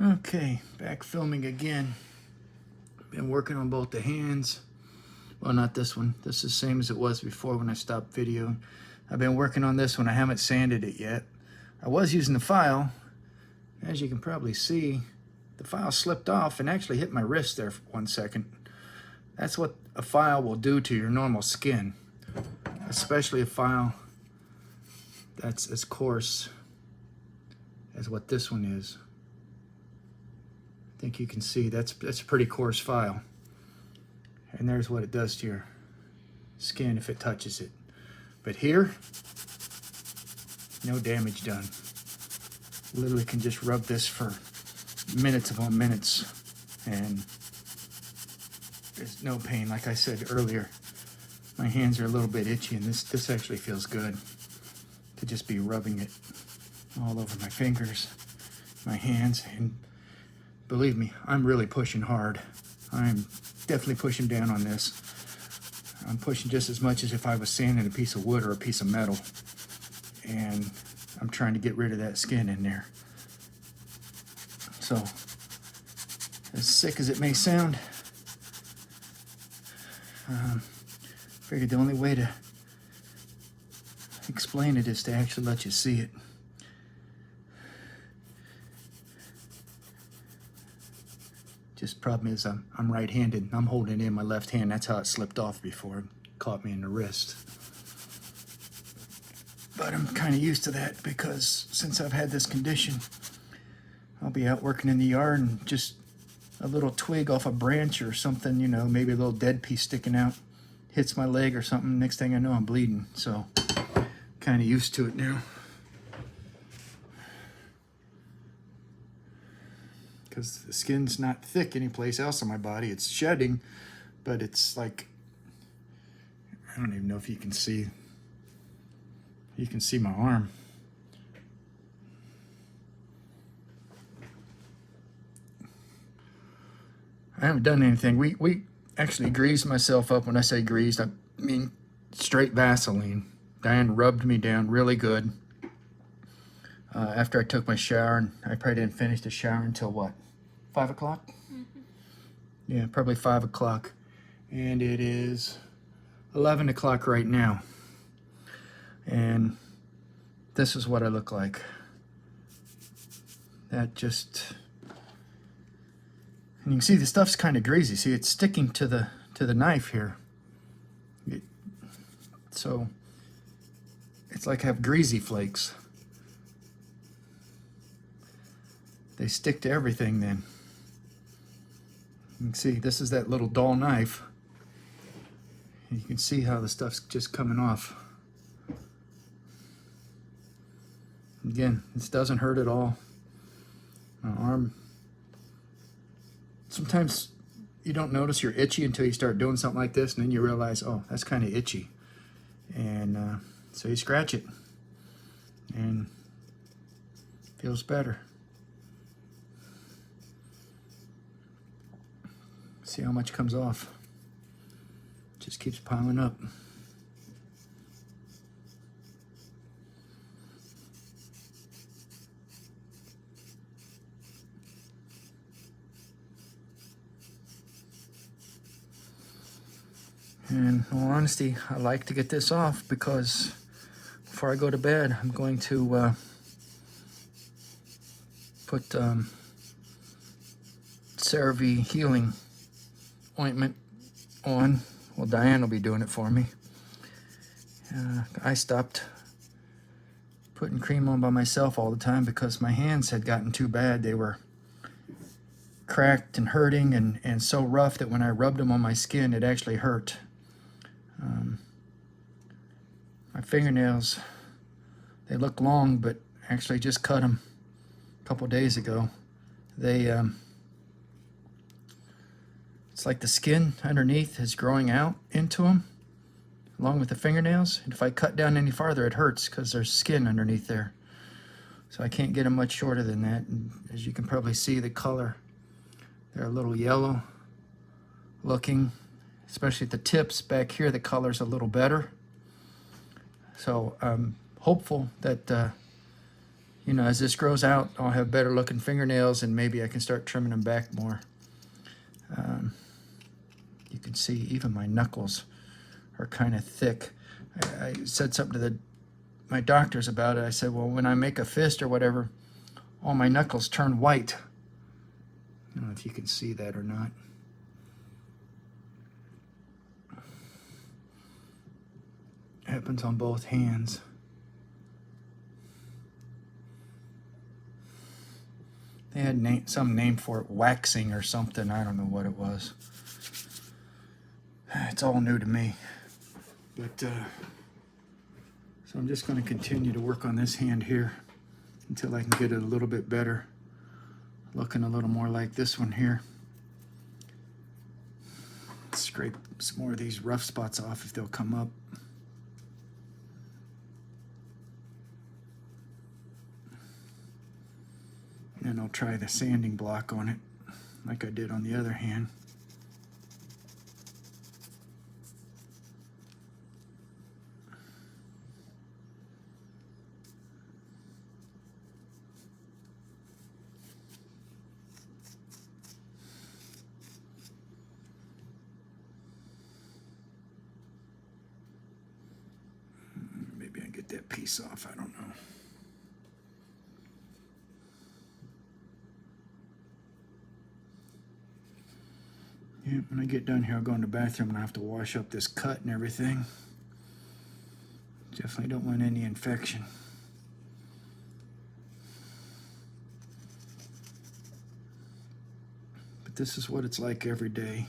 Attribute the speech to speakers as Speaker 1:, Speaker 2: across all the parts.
Speaker 1: Okay, back filming again. Been working on both the hands. Well, not this one. This is the same as it was before when I stopped videoing. I've been working on this one. I haven't sanded it yet. I was using the file. As you can probably see, the file slipped off and actually hit my wrist there for 1 second. That's what a file will do to your normal skin, especially a file that's as coarse as what this one is. I think you can see that's a pretty coarse file. And there's what it does to your skin if it touches it. But here, no damage done. Literally can just rub this for minutes upon minutes and there's no pain. Like I said earlier, my hands are a little bit itchy and this actually feels good to just be rubbing it all over my fingers, my hands, and believe me, I'm really pushing hard. I'm definitely pushing down on this. I'm pushing just as much as if I was sanding a piece of wood or a piece of metal. And I'm trying to get rid of that skin in there. So, as sick as it may sound, figured the only way to explain it is to actually let you see it. Just problem is I'm right-handed. I'm holding it in my left hand. That's how it slipped off before. It caught me in the wrist. But I'm kind of used to that because since I've had this condition, I'll be out working in the yard and just a little twig off a branch or something, you know, maybe a little dead piece sticking out, hits my leg or something. Next thing I know, I'm bleeding. So kind of used to it now. Because the skin's not thick anyplace else on my body. It's shedding, but it's like, I don't even know if you can see. You can see my arm. I haven't done anything. We actually greased myself up. When I say greased, I mean straight Vaseline. Diane rubbed me down really good. After I took my shower, and I probably didn't finish the shower until what? 5 o'clock? Mm-hmm. Yeah, probably 5 o'clock. And it is 11 o'clock right now. And this is what I look like. That just... And you can see the stuff's kind of greasy. See, it's sticking to the knife here. So it's like I have greasy flakes. They stick to everything then. You can see this is that little dull knife. And you can see how the stuff's just coming off. Again, this doesn't hurt at all. My arm. Sometimes you don't notice you're itchy until you start doing something like this, and then you realize, oh, that's kind of itchy. And so you scratch it, and it feels better. See how much comes off. Just keeps piling up. And in all honesty, I like to get this off because before I go to bed, I'm going to put CeraVe healing ointment on. Well, Diane will be doing it for me. I stopped putting cream on by myself all the time because my hands had gotten too bad. They were cracked and hurting and so rough that when I rubbed them on my skin, it actually hurt. My fingernails, they look long, but actually just cut them a couple days ago. They, it's like the skin underneath is growing out into them, along with the fingernails. And if I cut down any farther, it hurts because there's skin underneath there. So I can't get them much shorter than that. And as you can probably see, the color, they're a little yellow looking, especially at the tips. Back here, the color's a little better. So I'm hopeful that you know, as this grows out, I'll have better looking fingernails, and maybe I can start trimming them back more. You can see even my knuckles are kind of thick. I said something to my doctors about it. I said, well, when I make a fist or whatever, all my knuckles turn white. I don't know if you can see that or not. It happens on both hands. They had some name for it, waxing or something. I don't know what it was. It's all new to me. But, so I'm just going to continue to work on this hand here until I can get it a little bit better. Looking a little more like this one here. Scrape some more of these rough spots off if they'll come up. And I'll try the sanding block on it like I did on the other hand. Maybe I get that piece off, I don't know. Yeah, when I get done here, I'll go in the bathroom and I have to wash up this cut and everything. Definitely don't want any infection. But this is what it's like every day.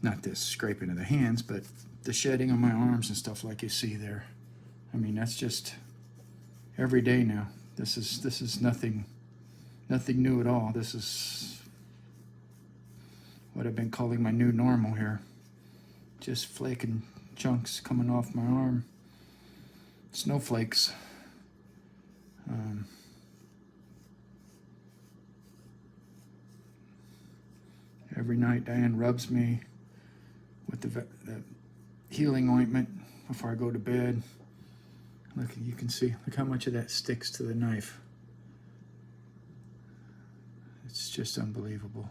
Speaker 1: Not this scraping of the hands, but the shedding on my arms and stuff like you see there. I mean, that's just every day now. This is nothing new at all. This is what I've been calling my new normal here. Just flaking chunks coming off my arm. Snowflakes. Every night Diane rubs me with the healing ointment before I go to bed. Look, you can see, look how much of that sticks to the knife. It's just unbelievable.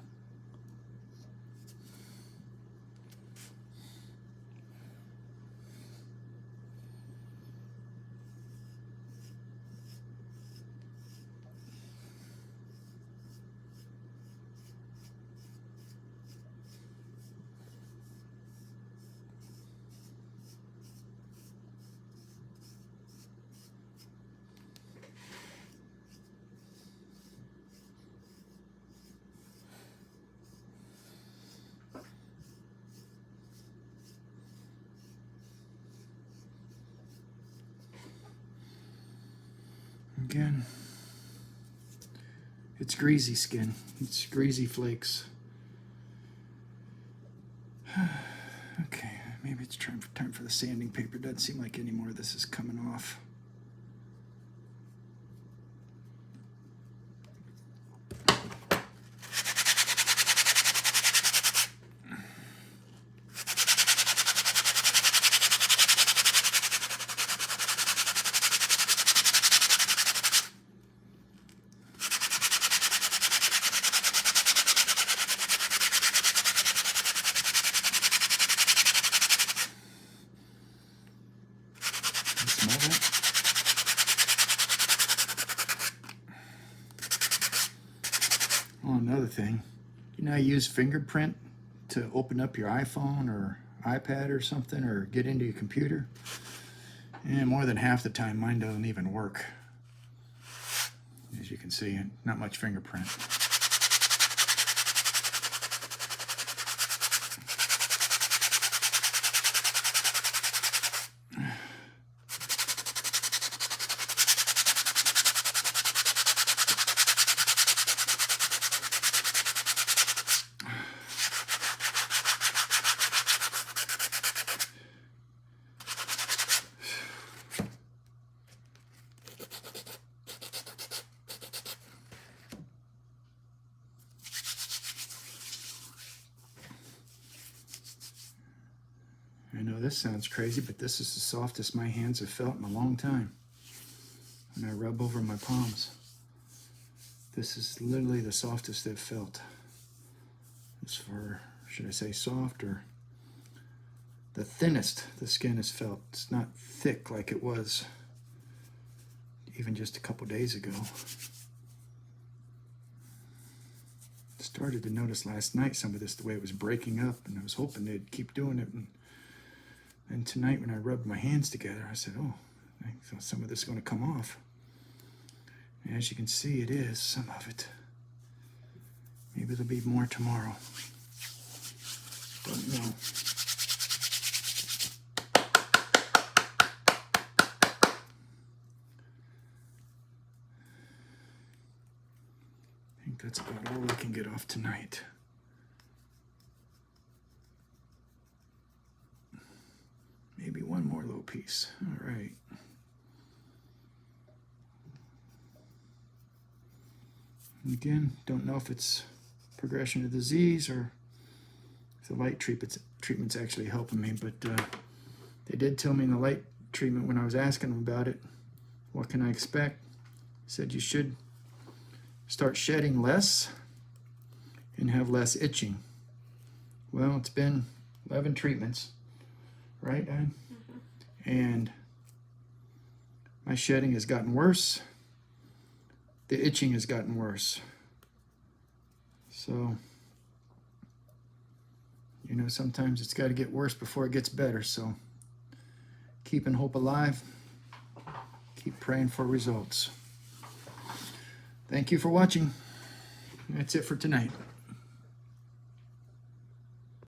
Speaker 1: Again, it's greasy skin. It's greasy flakes. Okay, maybe it's time for the sanding paper. Doesn't seem like any more of this is coming off. Oh, another thing, you know, I use fingerprint to open up your iPhone or iPad or something, or get into your computer. And more than half the time, mine doesn't even work. As you can see, not much fingerprint. I know this sounds crazy, but this is the softest my hands have felt in a long time. and I rub over my palms. This is literally the softest they've felt. As for, should I say soft, or the thinnest the skin has felt. It's not thick like it was even just a couple days ago. Started to notice last night some of this, the way it was breaking up, and I was hoping they'd keep doing it. And tonight when I rubbed my hands together, I said, oh, I thought some of this is going to come off. And as you can see, it is, some of it. Maybe there'll be more tomorrow. Don't know. I think that's about all I can get off tonight. Maybe one more little piece. All right. Again, don't know if it's progression of disease or if the light treatment's actually helping me, but they did tell me in the light treatment when I was asking them about it, what can I expect? Said you should start shedding less and have less itching. Well, it's been 11 treatments, right, Ann? Mm-hmm. And my shedding has gotten worse. The itching has gotten worse. So, you know, sometimes it's got to get worse before it gets better. So, keeping hope alive. Keep praying for results. Thank you for watching. That's it for tonight.